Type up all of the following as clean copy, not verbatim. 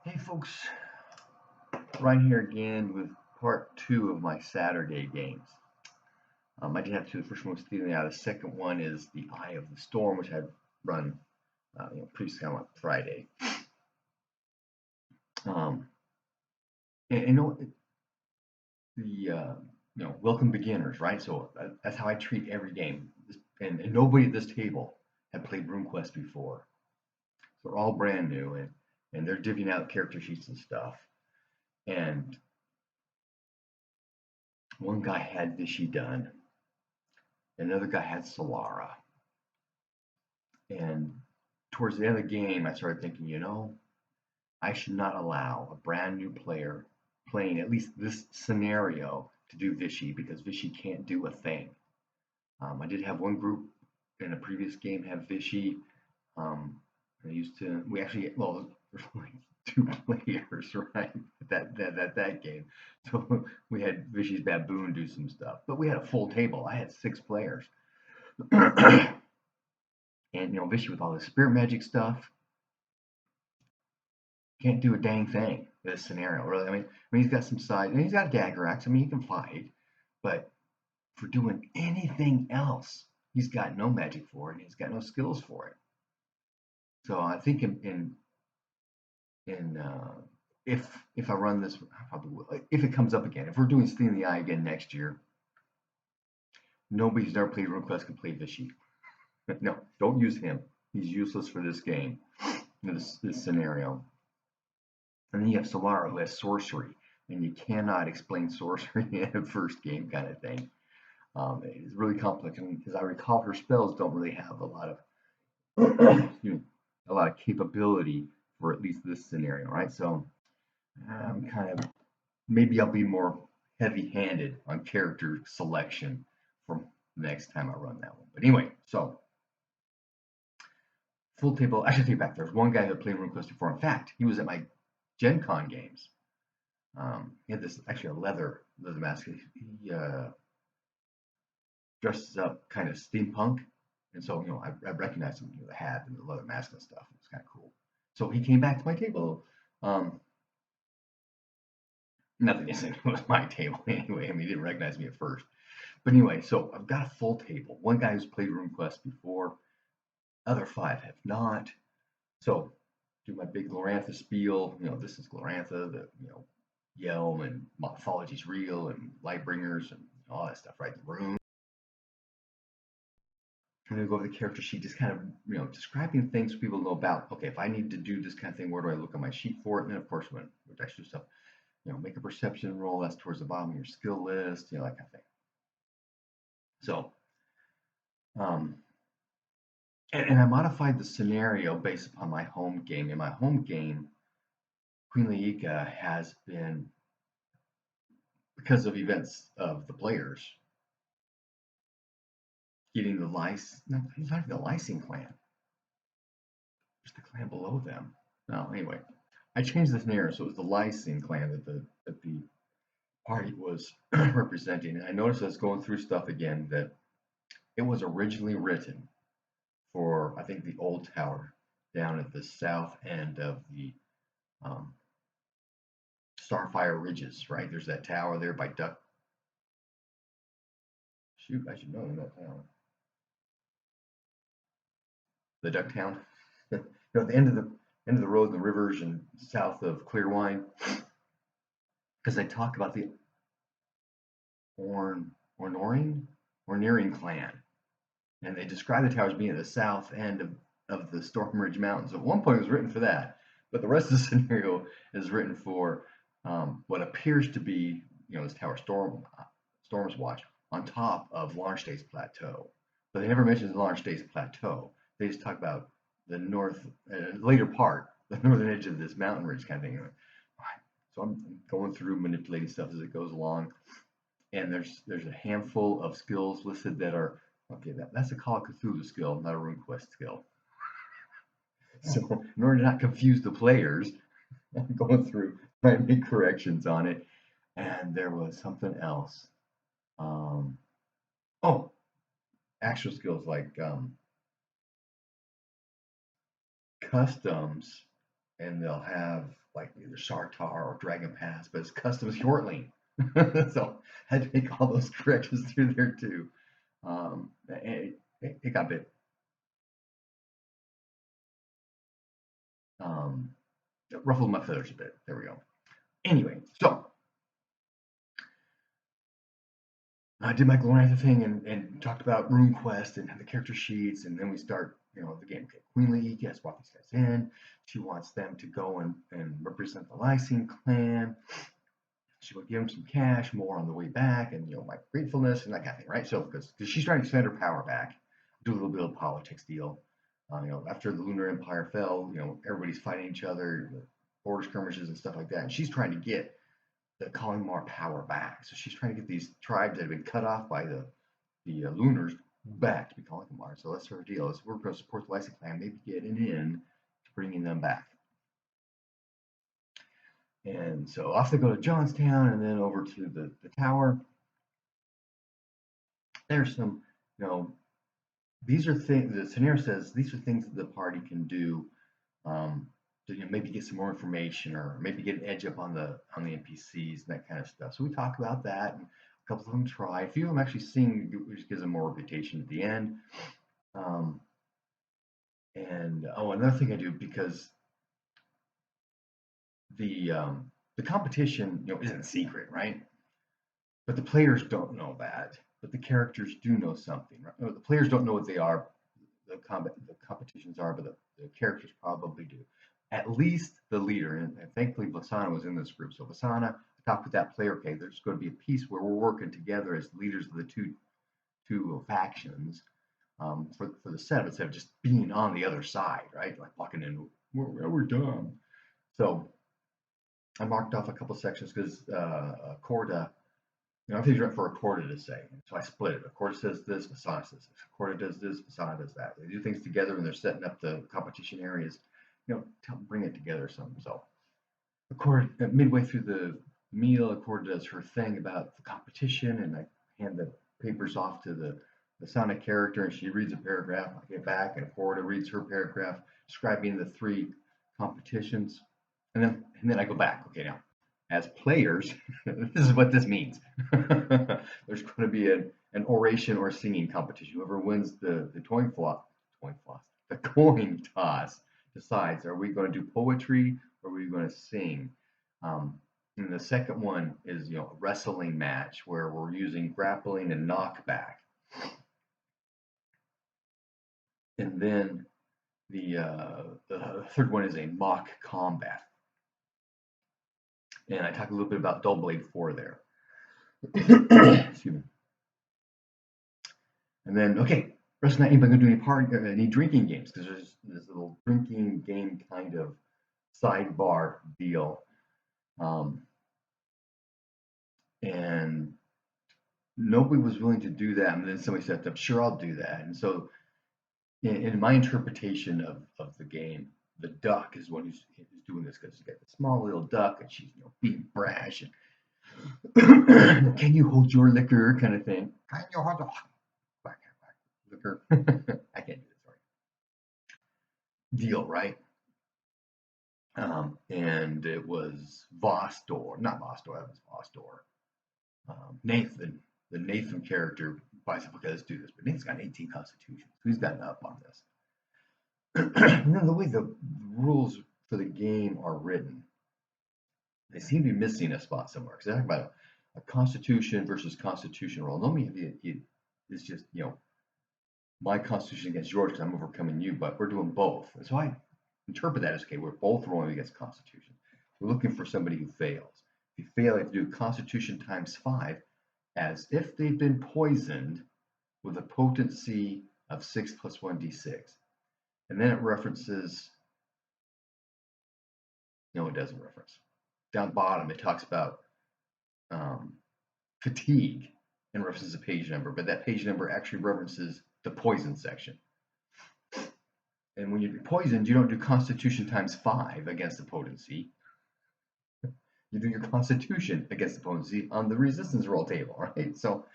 Hey folks, Ryan here again with part two of my Saturday games. I did have two. The first one was Stealing Out. The second one is The Eye of the Storm, which I'd run previously on Friday. Um, and welcome beginners, right? So that's how I treat every game. And nobody at this table had played RuneQuest before. So they're all brand new, and they're divvying out character sheets and stuff. And one guy had Vichy done. Another guy had Solara. And towards the end of the game, I started thinking, I should not allow a brand new player playing at least this scenario to do Vichy because Vichy can't do a thing. I did have one group in a previous game have Vichy. We actually, well, there's only two players, right? That game. So we had Vichy's Baboon do some stuff, but we had a full table. I had 6 players. And Vichy with all this spirit magic stuff can't do a dang thing in this scenario, really. I mean, he's got some side, and he's got a dagger axe. I mean, he can fight, but for doing anything else, he's got no magic for it, and he's got no skills for it. So I think if I run this, I probably will. If it comes up again, if we're doing Stealing the Eye again next year, nobody who's never played RuneQuest can play Vichy. No, don't use him. He's useless for this game, this scenario. And then you have Solara, who has sorcery, and you cannot explain sorcery in a first game kind of thing. It's really complex, and as I recall, her spells don't really have a lot of capability for at least this scenario, right? So I'm kind of maybe I'll be more heavy-handed on character selection for next time I run that one. But anyway, so full table. I should take it back. There's one guy that played RuneQuest before. In fact, he was at my Gen Con games. He had this actually a leather mask. He dresses up kind of steampunk, and so I recognized him, the hat and the leather mask and stuff. It's kind of cool. So he came back to my table. Nothing isn't it was my table anyway. I mean, he didn't recognize me at first, but anyway. So I've got a full table. One guy who's played RuneQuest before, other 5 have not. So do my big Glorantha spiel. This is Glorantha. The Yelm and mythology's real and Lightbringers and all that stuff, right? The rune. I'm going to go over the character sheet, just kind of, describing things people know about. Okay, if I need to do this kind of thing, where do I look on my sheet for it? And then, of course, when I do stuff, make a perception roll. That's towards the bottom of your skill list, that kind of thing. So, and I modified the scenario based upon my home game. In my home game, Queen Laika has been, because of events of the players, getting the Lysing clan. There's the clan below them. No, anyway, I changed the scenario so it was the Lysing clan that the party was representing. And I noticed as going through stuff again that it was originally written for, I think, the old tower down at the south end of the Starfire Ridges, right? There's that tower there by Duck. Shoot, I should know that town. The Duck Town. At the end of the road, the rivers, and south of Clearwine, because they talk about the Orneering clan, and they describe the towers being at the south end of the Stormridge Mountains. At one point, it was written for that, but the rest of the scenario is written for what appears to be, this tower Storm's Watch on top of Larnstace Plateau. But they never mention Larnstace Plateau. They just talk about the later part, the northern edge of this mountain ridge kind of thing. So I'm going through manipulating stuff as it goes along, and there's a handful of skills listed that are okay. That's a Call of Cthulhu skill, not a RuneQuest skill. So in order to not confuse the players, I'm going through trying to make corrections on it. And there was something else. Actual skills like customs and they'll have like either Sartar or Dragon Pass, but it's custom shortling. So I had to make all those corrections through there too. It got a bit it ruffled my feathers a bit. There we go. Anyway, so I did my Glorantha thing and talked about RuneQuest and the character sheets, and then we start, the game. Okay, Queen Lee has brought these guys in. She wants them to go and represent the Lysine clan. She will give them some cash, more on the way back, and my gratefulness and that kind of thing, right? So because she's trying to expand her power back, do a little bit of politics deal. After the Lunar Empire fell, everybody's fighting each other, border skirmishes and stuff like that, and she's trying to get the Kalimar power back. So she's trying to get these tribes that have been cut off by the Lunars back to be Kalimar. So that's her deal. Is we're going to support the Lysine clan, maybe getting in to bringing them back. And so off they go to Johnstown and then over to the tower. There's some, these are things, the scenario says these are things that the party can do to maybe get some more information or maybe get an edge up on the NPCs and that kind of stuff. So we talk about that, and a couple of them try. A few of them actually sing, which gives them more reputation at the end. Another thing I do, because the competition, isn't secret, right? But the players don't know that. But the characters do know something. Right? The players don't know what they are. The competitions are, but the characters probably do. At least the leader, and thankfully Vasana was in this group. So Vasana, I talked with that player. Okay, there's going to be a piece where we're working together as leaders of the two factions for the setup, instead of just being on the other side, right? Like walking in, we're done. So I marked off a couple sections because Corda, everything's right for a Corda to say. So I split it. A Corda says this, Vasana says this. A Corda does this, Vasana does that. They do things together when they're setting up the competition areas, bring it together some. So a Corda, midway through the meal, a Corda does her thing about the competition, and I hand the papers off to the Vasana character, and she reads a paragraph. I get back, and a Corda reads her paragraph describing the 3 competitions. And then I go back. Okay, now, as players, this is what this means. There's going to be an oration or singing competition. Whoever wins the coin toss decides, are we going to do poetry or are we going to sing? And the second one is, a wrestling match where we're using grappling and knockback. And then the third one is a mock combat. And I talk a little bit about Dull Blade 4 there. Excuse me. And then, okay, rest of the night, anybody going to do any drinking games? Because there's this little drinking game kind of sidebar deal. And nobody was willing to do that. And then somebody said, I'm sure I'll do that. And so in my interpretation of the game, the duck is one who's doing this, because she's got the small little duck and she's being brash and can you hold your liquor kind of thing. Can you hold your liquor? I can't do this, sorry. Deal, right? And it was Vostor, not Vostor, it was Vostor. Nathan, the Nathan character, buys up, okay, let's do this. But Nathan's got an 18 constitution, so he's gotten up on this. And then the way the rules for the game are written, they seem to be missing a spot somewhere. Because I talk about a constitution versus constitution roll. Normally it's just, my constitution against yours because I'm overcoming you, but we're doing both. And so I interpret that as, okay, we're both rolling against constitution. We're looking for somebody who fails. If you fail, you have to do constitution times 5, as if they've been poisoned with a potency of 6 plus 1d6. And then it references, no, it doesn't reference. Down bottom, it talks about fatigue and references a page number, but that page number actually references the poison section. And when you're poisoned, you don't do constitution times 5 against the potency. You do your constitution against the potency on the resistance roll table, right? So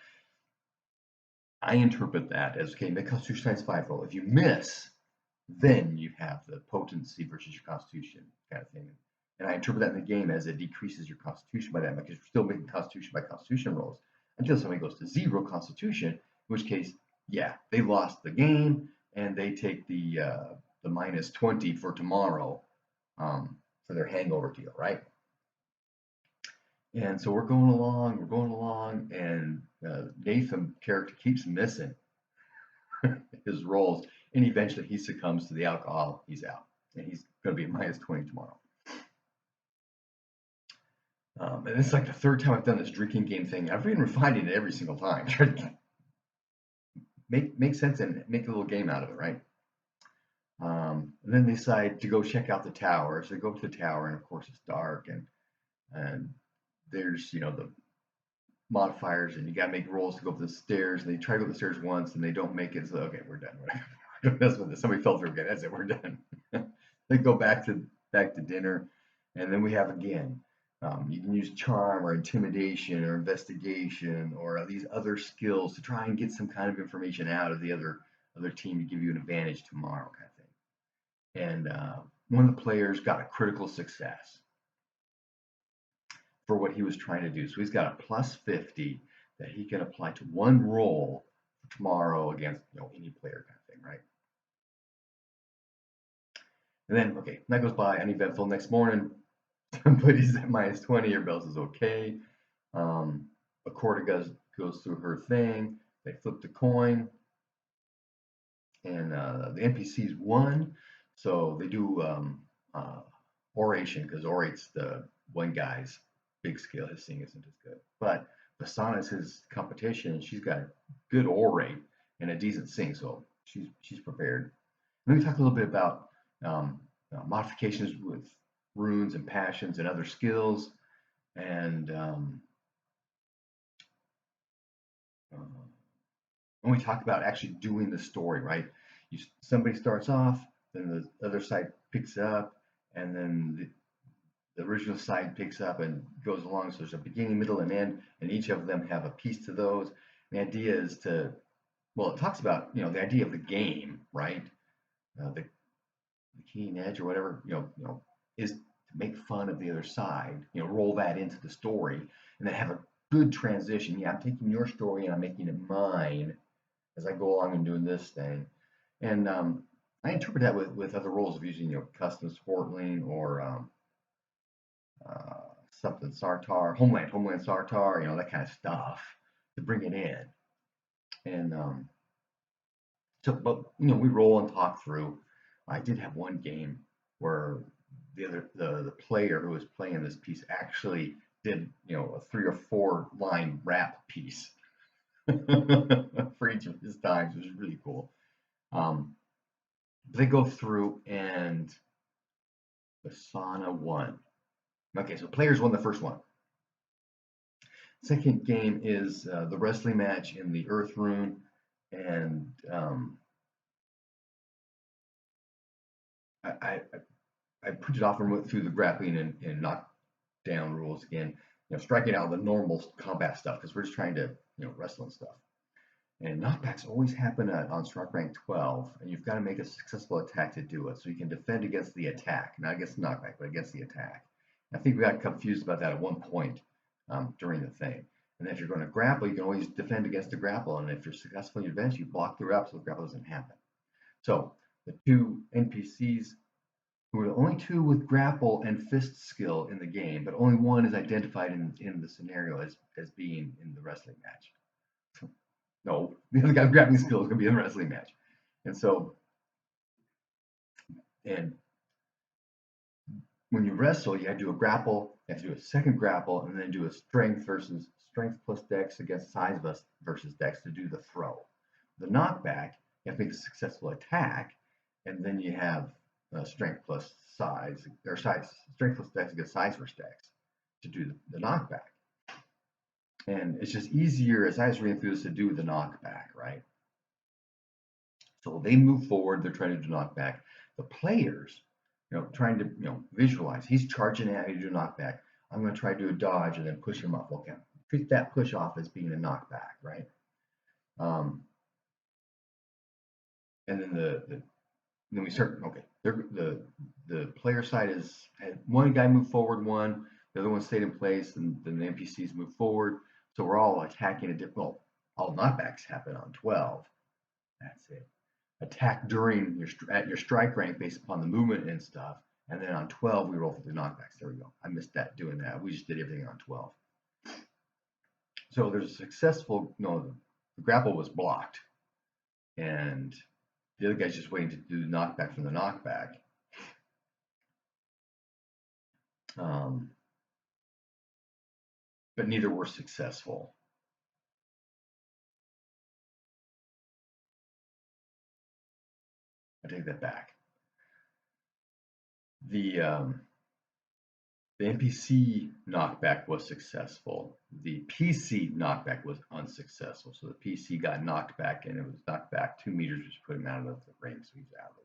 I interpret that as, okay, make constitution times 5 roll. If you miss, then you have the potency versus your constitution kind of thing. And I interpret that in the game as it decreases your constitution by that much, because you're still making constitution by constitution rolls until somebody goes to 0 constitution, in which case, yeah, they lost the game and they take the -20 for tomorrow, for their hangover deal, right? And so we're going along, and Nathan character keeps missing his rolls, and eventually he succumbs to the alcohol. He's out, and he's going to be at -20 tomorrow. And it's like the 3rd time I've done this drinking game thing. I've been refining it every single time, trying to make sense and make a little game out of it, right? And then they decide to go check out the tower. So they go up to the tower, and of course it's dark, and there's the modifiers, and you got to make rolls to go up the stairs. And they try to go up the stairs once, and they don't make it. So okay, we're done. That's what somebody fell through again. That's it. We're done. They go back to dinner, and then we have again. You can use charm or intimidation or investigation or these other skills to try and get some kind of information out of the other team to give you an advantage tomorrow, kind of thing. And one of the players got a critical success for what he was trying to do. So he's got a +50 that he can apply to one roll for tomorrow against any player, kind of thing, right? And then okay, that goes by uneventful. Next morning, somebody's at -20. Everybody else is okay. Accorda goes through her thing. They flip the coin, and the NPCs won. So they do oration, because orate's the one guy's big skill. His singing isn't as good, but Basana's his competition. She's got a good orate and a decent sing, so she's prepared. Let me talk a little bit about modifications with runes and passions and other skills, and when we talk about actually doing the story, right? Somebody starts off, then the other side picks up, and then the original side picks up and goes along. So there's a beginning, middle, and end, and each of them have a piece to those. The idea is it talks about the idea of the game, right? The keen edge or whatever, is to make fun of the other side. Roll that into the story, and then have a good transition. Yeah, I'm taking your story and I'm making it mine as I go along and doing this thing. And I interpret that with other roles of using custom Sportling or something Sartar, Homeland Sartar, that kind of stuff to bring it in. And but we roll and talk through. I did have one game where the player who was playing this piece actually did a 3 or 4 line rap piece for each of his times. It was really cool. They go through, and Basana won. Okay, so players won the first one. Second game is the wrestling match in the Earth Rune, and I printed off and went through the grappling and knockdown rules again. Striking out the normal combat stuff, because we're just trying to wrestle and stuff. And knockbacks always happen on strike rank 12, and you've got to make a successful attack to do it. So you can defend against the attack, not against the knockback, but against the attack. I think we got confused about that at one point during the thing. And if you're going to grapple, you can always defend against the grapple. And if you're successful in your advance, you block the grapple so the grapple doesn't happen. So the 2 NPCs, who are the only 2 with grapple and fist skill in the game, but only one is identified in the scenario as being in the wrestling match. No, the other guy's grappling skill is going to be in the wrestling match. And so, and when you wrestle, you have to do a grapple, you have to do a second grapple, and then do a strength plus dex against size versus dex to do the throw. The knockback, you have to make a successful attack, and then you have strength plus size, or strength plus dex against size versus dex to do the knockback. And it's just easier, as I was reading through this, to do the knockback, right? So they move forward, they're trying to do knockback. The players, trying to, visualize. He's charging at me to do knockback. I'm going to try to do a dodge and then push him off. Okay, treat that push off as being a knockback, right? And then then we start. Okay, the player side had one guy move forward, one the other one stayed in place, and then the NPCs move forward. So we're all attacking a different. Well, all knockbacks happen on 12. That's it. Attack during at your strike rank based upon the movement and stuff. And then on 12, we roll for the knockbacks. There we go. I missed that doing that. We just did everything on 12. So there's a successful, no, the grapple was blocked. And the other guy's just waiting to do the knockback from the knockback. But neither were successful. I take that back. The NPC knockback was successful. The PC knockback was unsuccessful. So the PC got knocked back, and it was knocked back 2 meters, which put him out of the ring, so he's out of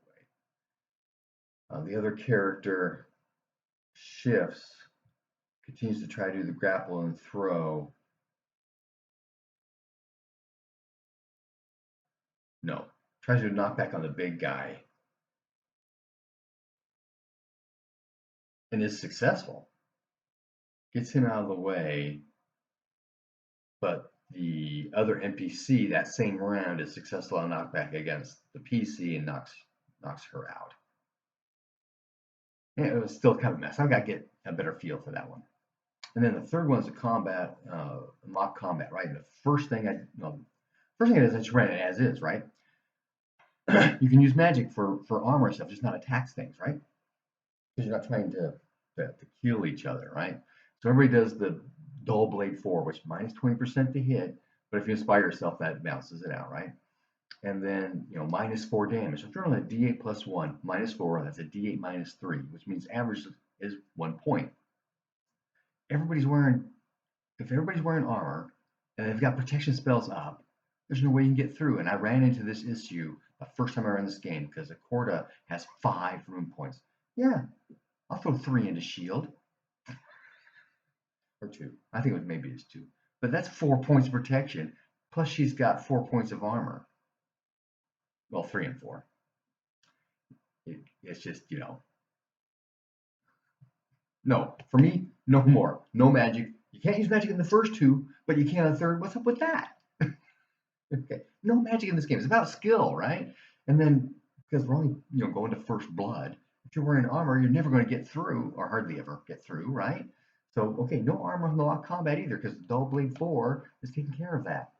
the way. The other character shifts, continues to try to do the grapple and throw. No, tries to knock back on the big guy, and is successful. Gets him out of the way, but the other NPC that same round is successful on knockback against the PC and knocks her out. And it was still kind of a mess. I've got to get a better feel for that one. And then the third one is a combat, mock combat, right? And the first thing I just ran it as is, right? You can use magic for armor stuff, just not attacks things, right? Because you're not trying to kill each other, right? So everybody does the dull blade 4, which minus 20% to hit, but if you inspire yourself, that bounces it out, right? And then, minus 4 damage. So if you're on a D8 plus 1, minus 4, that's a D8 minus 3, which means average is 1 point. If everybody's wearing armor and they've got protection spells up, there's no way you can get through. And I ran into this issue the first time I ran this game because Accorda has 5 rune points. Yeah, I'll throw 3 into shield. Or 2. I think maybe it's 2. But that's 4 points of protection. Plus she's got 4 points of armor. Well, 3 and 4. It's just, No, for me, no more. No magic. You can't use magic in the first 2, but you can on the third. What's up with that? Okay. No magic in this game. It's about skill, right? And then, because we're only, going to first blood, if you're wearing armor, you're never going to get through, or hardly ever get through, right? So, okay, no armor on the lock combat either, because Dull Blade 4 is taking care of that.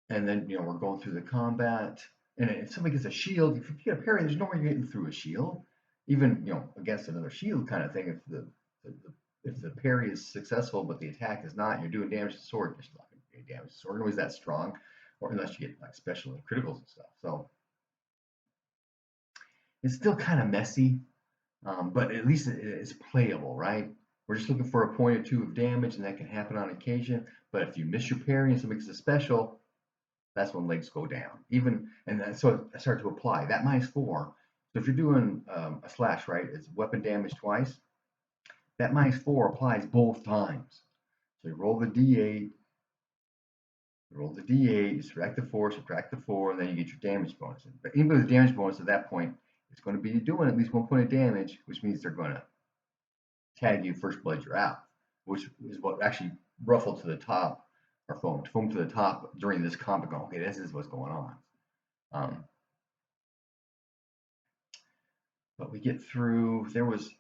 And then, we're going through the combat. And if somebody gets a shield, if you get a parry, there's no way you're getting through a shield. Even, against another shield kind of thing, if the parry is successful, but the attack is not, you're doing damage to the sword, you're not going to do damage to the sword, always that strong, or unless you get like special and criticals and stuff. So it's still kind of messy, but at least it's playable, right? We're just looking for a point or 2 of damage, and that can happen on occasion. But if you miss your parry and somebody gets a special, that's when legs go down. So I started to apply that minus 4. So if you're doing a slash, right, it's weapon damage twice. That minus 4 applies both times. So you roll the D8, you subtract the 4, and then you get your damage bonus. But anybody with damage bonus at that point is going to be doing at least 1 point of damage, which means they're going to tag you first blood, you're out, which is what actually ruffled to the top, or foamed to the top during this combat. Going, okay, this is what's going on. But we get through. There was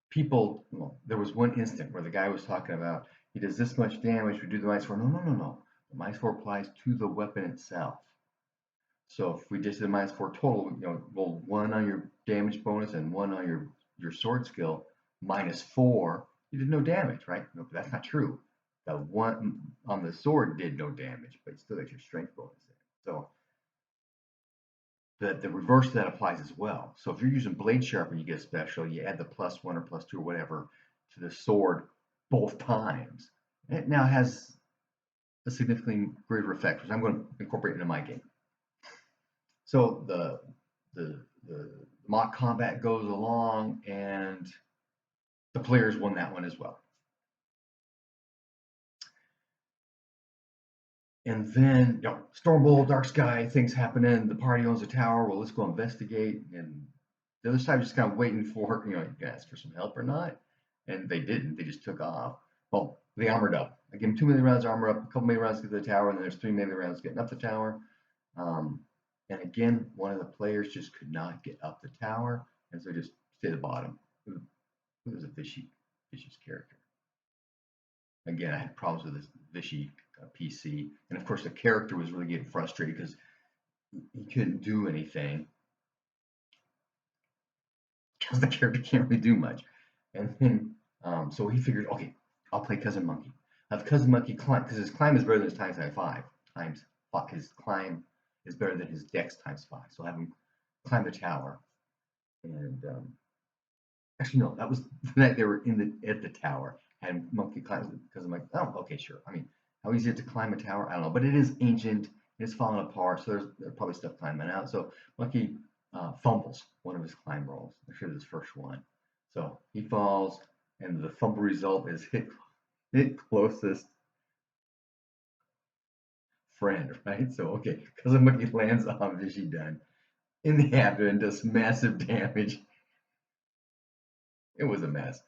people. Well, there was one instant where the guy was talking about he does this much damage. We do the minus 4. No. The minus 4 applies to the weapon itself. So if we just did the minus 4 total, roll 1 on your damage bonus and 1 on your sword skill, minus 4, you did no damage, right? No, but that's not true. The 1 on the sword did no damage, but you still got your strength bonus in. So the reverse of that applies as well. So if you're using blade sharpen, you get a special, you add the +1 or +2 or whatever to the sword both times. And it now has a significantly greater effect, which I'm going to incorporate into my game. So the mock combat goes along, and the players won that one as well. And then, Storm Bowl, Dark Sky, things happening. The party owns a tower. Well, let's go investigate. And the other side was just kind of waiting for, you can ask for some help or not. And they didn't. They just took off. Well, they armored up. I give them 2 melee rounds armor up, a couple melee rounds to the tower, and then there's 3 melee rounds getting up the tower. And again, one of the players just could not get up the tower, and so just stay at the bottom. It was a vicious character. Again, I had problems with this Vichy PC, and of course the character was really getting frustrated because he couldn't do anything because the character can't really do much. And then, so he figured, okay, I'll play Cousin Monkey. Have Cousin Monkey climb, because his climb is better than his times 5. His climb is better than his dex times 5. So have him climb the tower. And actually, no, that was the night they were at the tower. And Monkey climbs because I'm like, oh, okay, sure. I mean, how easy is it to climb a tower? I don't know, but it is ancient. It's falling apart, so there's probably stuff climbing out. So Monkey fumbles one of his climb rolls. I'm sure this first one. So he falls, and the fumble result is hit closest friend, right? So okay, Cousin Monkey lands on Vichy Dunn in the abdomen, does massive damage. It was a mess,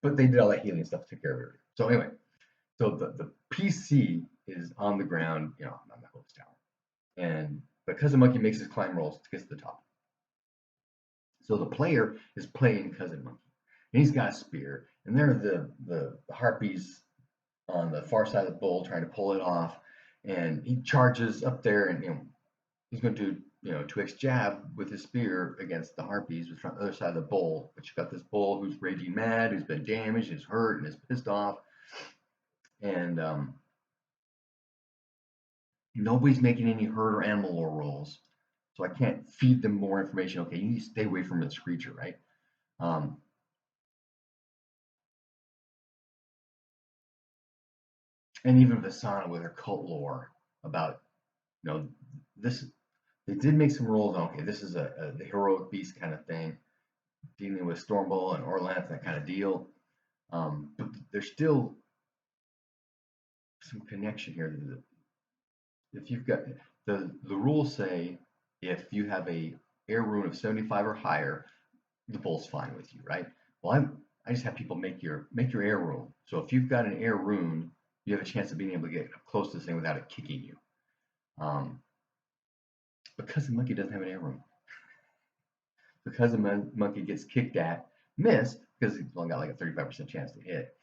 but they did all that healing stuff to take care of it. So anyway, so the PC is on the ground, on the host tower, and but Cousin Monkey makes his climb rolls to get to the top. So the player is playing Cousin Monkey, and he's got a spear, and there are the harpies on the far side of the bowl trying to pull it off, and he charges up there, and he's going to do 2x jab with his spear against the harpies from the other side of the bowl. But you got this bull who's raging mad, who's been damaged, is hurt, and is pissed off, and nobody's making any herd or animal lore rolls, so I can't feed them more information. Okay, you need to stay away from this creature, right? And even Vasana with her cult lore about, this, they did make some rolls. Okay, this is the heroic beast kind of thing, dealing with Stormbolt and Orlanth, that kind of deal. But there's still some connection here. If you've got the rules say if you have a air rune of 75 or higher, the bull's fine with you, right? Well, I just have people make your air rune. So if you've got an air rune, you have a chance of being able to get close to this thing without it kicking you. But Cousin Monkey doesn't have an air rune. So Cousin Monkey gets kicked at, missed, because he's only got like a 35% chance to hit.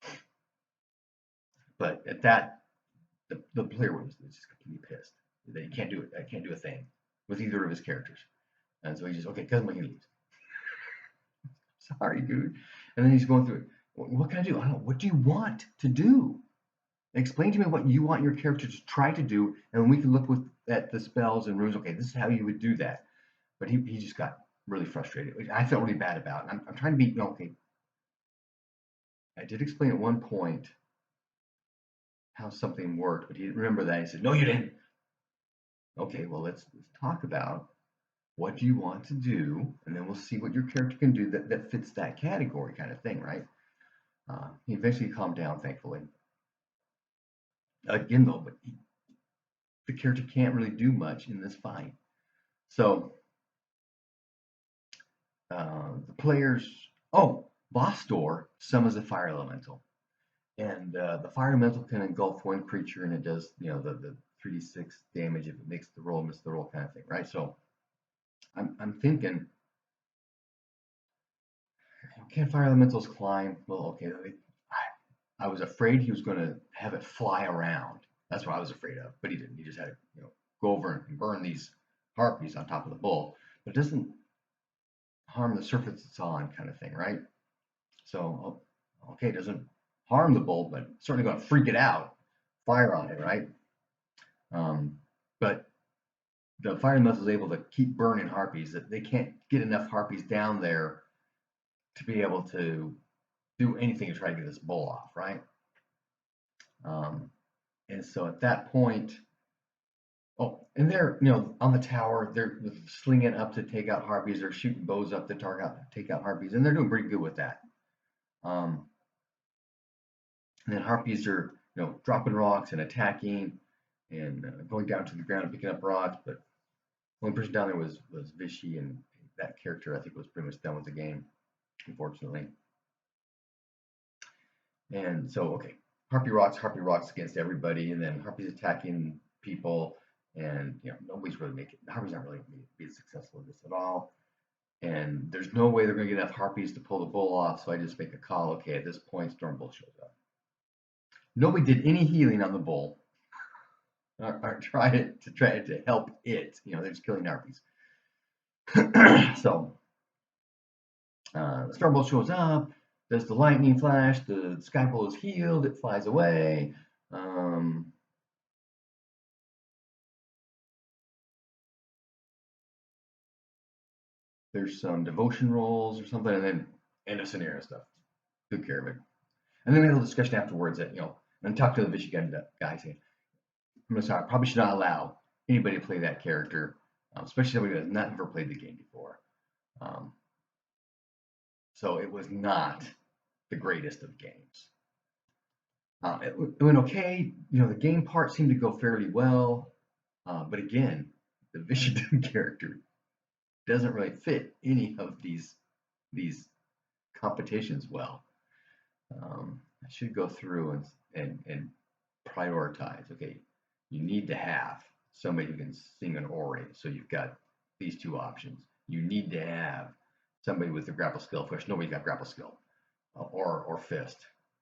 But at that, the player was just completely pissed that he can't do it. I can't do a thing with either of his characters. And so he just, okay, Cousin Monkey leaves. Sorry, dude. And then he's going through it. What can I do? I don't know. What do you want to do? Explain to me what you want your character to try to do, and we can look at the spells and runes. Okay, this is how you would do that. But he just got really frustrated, which I felt really bad about. And I'm trying to be, okay. I did explain at one point how something worked, but he didn't remember that. He said, no, you didn't. Okay, well, let's talk about what do you want to do, and then we'll see what your character can do that fits that category, kind of thing, right? He eventually calmed down, thankfully. Again, though, but the character can't really do much in this fight. So the players, boss door summons a fire elemental, and the fire elemental can engulf one creature, and it does the 3d6 damage if it makes the roll, miss the roll, kind of thing, right? So I'm thinking, can fire elementals climb? Well, okay, I was afraid he was going to have it fly around. That's what I was afraid of, but he didn't. He just had to go over and burn these harpies on top of the bull, but it doesn't harm the surface it's on, kind of thing, right? So, okay, it doesn't harm the bull, but it's certainly going to freak it out, fire on it, right? But the fire elemental is able to keep burning harpies. That they can't get enough harpies down there to be able to do anything to try to get this bull off, right? And so at that point, and they're on the tower, they're slinging up to take out harpies, they're shooting bows up to take out harpies, and they're doing pretty good with that. And then harpies are dropping rocks and attacking, and going down to the ground and picking up rocks. But the only person down there was Vichy, and that character I think was pretty much done with the game, unfortunately. And so, okay, Harpy rocks against everybody, and then Harpy's attacking people, and nobody's really making. Harpy's not really being successful at this at all. And there's no way they're going to get enough Harpies to pull the bull off, so I just make a call. Okay, at this point, Stormbull shows up. Nobody did any healing on the bull, or try to help it. They're just killing Harpies. So the Stormbolt shows up, does the lightning flash, the Sky Bull is healed, it flies away. There's some devotion rolls or something, and then end of scenario stuff. Took care of it. And then we had a little discussion afterwards that, and talk to the Michigan guy saying, I'm sorry, I probably should not allow anybody to play that character, especially somebody who has not ever played the game before. So it was not the greatest of games. It went okay. The game part seemed to go fairly well. But again, the Vichy character doesn't really fit any of these competitions well. I should go through and prioritize. Okay, you need to have somebody who can sing an orator. So you've got these two options. You need to have somebody with a grapple skill. Of course, nobody's got grapple skill or fist.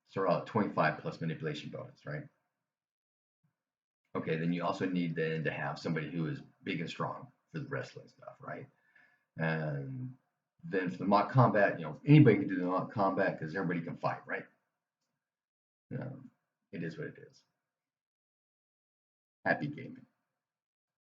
So 25 plus manipulation bonus, right? Okay, then you also need then to have somebody who is big and strong for the wrestling stuff, right? And then for the mock combat, anybody can do the mock combat because everybody can fight, right? It is what it is. Happy gaming.